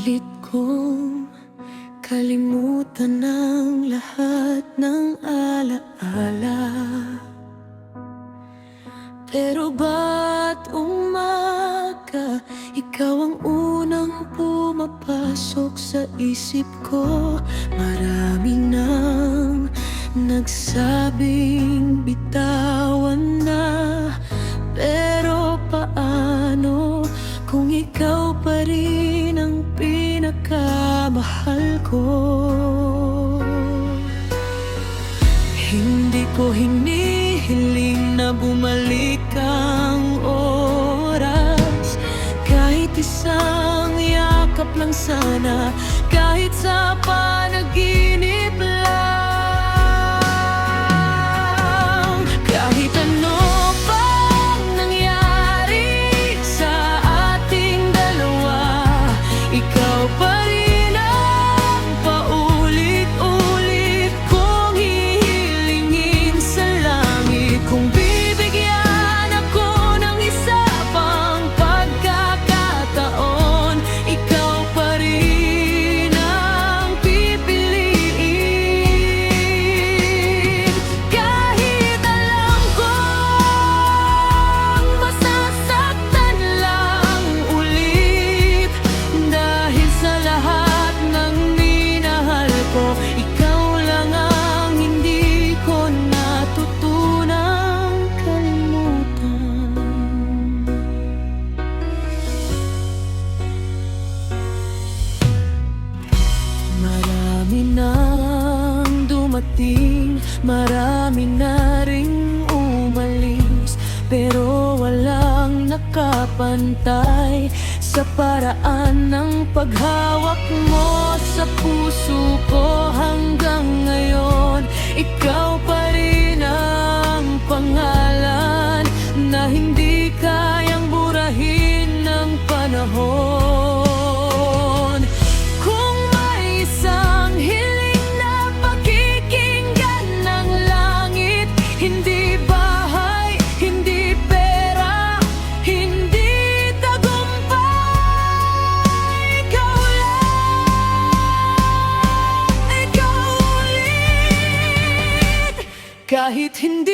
Pilit kong kalimutan ang lahat ng alaala. Pero ba't umaga, ikaw ang unang pumapasok sa isip ko? Marami nang nagsabing bitawan na, pero paano kung ikaw pa rin ang pinakamahal ko? Hindi ko hinihiling na bumalik ang oras, kahit isang yakap lang sana, kahit sa panaginip lang. Kahit ano pang nangyari sa ating dalawa, ikaw pa rin ang paulit-ulit kong hihilingin sa langit. Kung bibigyan ako ng isa pang pagkakataon, ikaw pa rin ang pipiliin. Kahit alam kong masasaktan lang ulit, dahil sa lahat ng minahal ko, ikaw lang ang hindi ko natutunang kalimutan. Marami nang dumating, marami na ring umalis, pero walang nakapantay sa paraan ng paghawak mo sa puso ko. Hanggang ngayon, ikaw pa rin ang pangalan na hindi kayang burahin ng panahon. Kung may isang hiling na pakikinggan ng langit, hindi bahay, hindi pera, hindi tagumpay, ikaw lang, ikaw ulit. Kahit hindi